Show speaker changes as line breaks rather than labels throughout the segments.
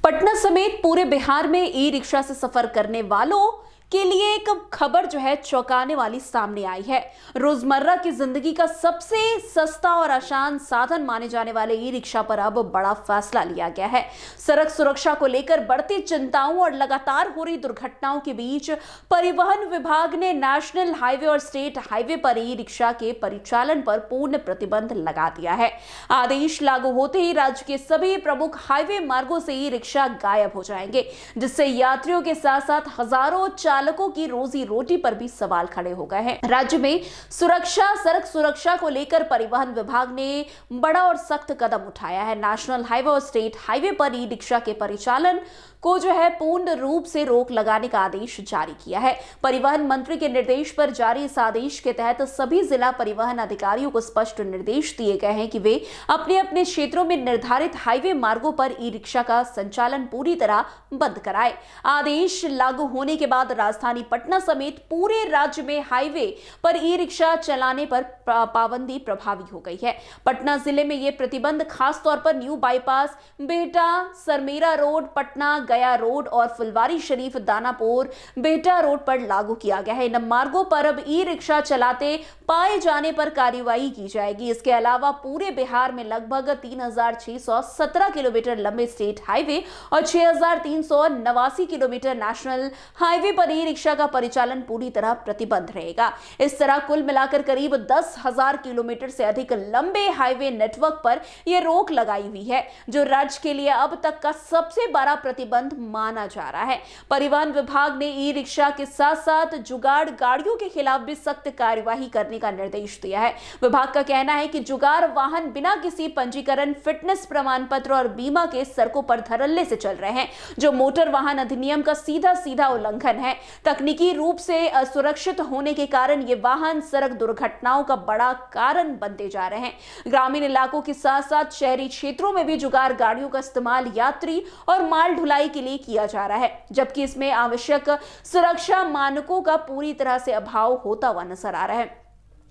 पटना समेत पूरे बिहार में ई रिक्शा से सफर करने वालों के लिए एक खबर जो है चौंकाने वाली सामने आई है। रोजमर्रा की जिंदगी का सबसे सस्ता और आसान साधन माने जाने वाले ई रिक्शा पर अब बड़ा फैसला लिया गया है। सड़क सुरक्षा को लेकर बढ़ती चिंताओं और लगातार हो रही दुर्घटनाओं के बीच परिवहन विभाग ने नेशनल हाईवे और स्टेट हाईवे पर ई रिक्शा के परिचालन पर पूर्ण प्रतिबंध लगा दिया है। आदेश लागू होते ही राज्य के सभी प्रमुख हाईवे मार्गों से ई रिक्शा गायब हो जाएंगे, जिससे यात्रियों के साथ साथ हजारों चालकों की रोजी रोटी पर भी सवाल खड़े हो गए हैं। राज्य में सड़क सुरक्षा को लेकर परिवहन विभाग ने बड़ा और सख्त कदम उठाया है। नेशनल हाईवे और स्टेट हाईवे पर ई रिक्शा के परिचालन को जो है पूर्ण रूप से रोक लगाने का आदेश जारी किया है। परिवहन मंत्री के निर्देश पर जारी इस आदेश के तहत सभी जिला परिवहन अधिकारियों को स्पष्ट निर्देश दिए गए हैं कि वे अपने अपने क्षेत्रों में निर्धारित हाईवे मार्गों पर ई रिक्शा का संचालन पूरी तरह बंद कराएं। आदेश लागू होने के बाद राजधानी पटना समेत पूरे राज्य में हाईवे पर ई रिक्शा चलाने पर पाबंदी प्रभावी हो गई है। पटना जिले में यह प्रतिबंध खासतौर पर new bypass, Bihta, Sarmera road, Patna गया रोड और फुलवारी शरीफ, दानापुर, बिहटा रोड पर लागू किया गया है। इन मार्गों पर अब ई रिक्शा चलाते पाए जाने पर कार्रवाई की जाएगी। इसके अलावा पूरे बिहार में लगभग 3617 किलोमीटर लंबे स्टेट हाईवे और 6389 किलोमीटर नेशनल हाईवे पर ई रिक्शा का परिचालन पूरी तरह प्रतिबंध रहेगा। इस तरह कुल मिलाकर करीब 10,000 किलोमीटर से अधिक लंबे हाईवे नेटवर्क पर यह रोक लगाई हुई है, जो राज्य के लिए अब तक का सबसे बड़ा प्रतिबंध माना जा रहा है। परिवहन विभाग ने ई रिक्शा के साथ साथ जुगाड़ गाड़ियों के खिलाफ भी सख्त कार्यवाही करने का निर्देश दिया है। विभाग का कहना है कि जुगाड़ वाहन बिना किसी पंजीकरण, फिटनेस प्रमाण पत्र और बीमा के सड़कों पर धड़ल्ले से चल रहे हैं, जो मोटर वाहन अधिनियम का सीधा उल्लंघन है। तकनीकी रूप से असुरक्षित होने के कारण ये वाहन सड़क दुर्घटनाओं का बड़ा कारण बनते जा रहे हैं। ग्रामीण इलाकों के साथ साथ शहरी क्षेत्रों में भी जुगाड़ गाड़ियों का इस्तेमाल यात्री और माल ढुलाई के लिए किया जा रहा है, जबकि इसमें आवश्यक सुरक्षा मानकों का पूरी तरह से अभाव होता हुआ नजर आ रहा है।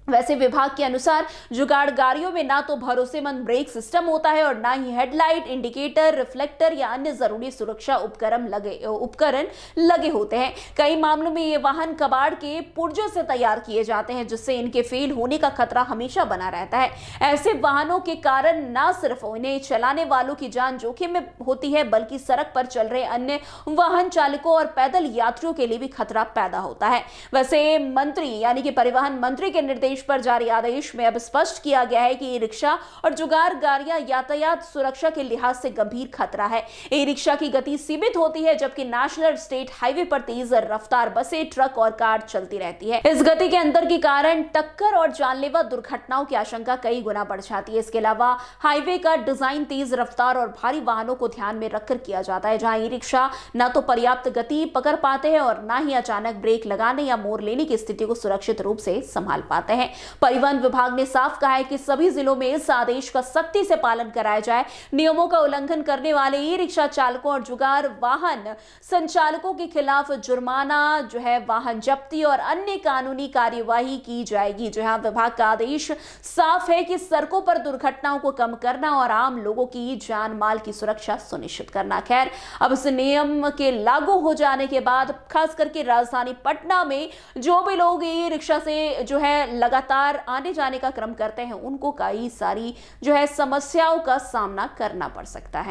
वैसे विभाग के अनुसार जुगाड़ गाड़ियों में ना तो भरोसेमंद ब्रेक सिस्टम होता है और ना ही हेडलाइट, इंडिकेटर, रिफ्लेक्टर या अन्य जरूरी सुरक्षा उपकरण लगे होते हैं। कई मामलों में ये वाहन कबाड़ के पुर्जों से तैयार किए जाते हैं, जिससे इनके फेल होने का खतरा हमेशा बना रहता है। ऐसे वाहनों के कारण न सिर्फ इन्हें चलाने वालों की जान जोखिम में होती है, बल्कि सड़क पर चल रहे अन्य वाहन चालकों और पैदल यात्रियों के लिए भी खतरा पैदा होता है। वैसे मंत्री यानी कि परिवहन मंत्री के निर्देश पर जारी आदेश में अब स्पष्ट किया गया है कि ई रिक्शा और जुगाड़ गाड़ियां यातायात सुरक्षा के लिहाज से गंभीर खतरा है। ई रिक्शा की गति सीमित होती है, जबकि नेशनल स्टेट हाईवे पर तेज रफ्तार बसें, ट्रक और कार चलती रहती है। इस गति के अंतर के कारण टक्कर और जानलेवा दुर्घटनाओं की आशंका कई गुना बढ़ जाती है। इसके अलावा हाईवे का डिजाइन तेज रफ्तार और भारी वाहनों को ध्यान में रखकर किया जाता है, जहां ई रिक्शा न तो पर्याप्त गति पकड़ पाते हैं और न ही अचानक ब्रेक लगाने या मोड़ लेने की स्थिति को सुरक्षित रूप से संभाल पाते हैं। परिवहन विभाग ने साफ कहा है कि सभी जिलों में इस आदेश का सख्ती से पालन कराया जाए। नियमों का उल्लंघन करने वाले ई रिक्शा चालकों और जुगाड़ वाहन संचालकों के खिलाफ जुर्माना, वाहन जब्ती और अन्य कानूनी कार्यवाही की जाएगी। जहां विभाग का आदेश साफ है कि सड़कों पर दुर्घटनाओं को कम करना और आम लोगों की जान माल की सुरक्षा सुनिश्चित करना। खैर, अब इस नियम के लागू हो जाने के बाद खास करके राजधानी पटना में जो भी लोग ई रिक्शा से लगातार आने जाने का क्रम करते हैं, उनको कई सारी समस्याओं का सामना करना पड़ सकता है।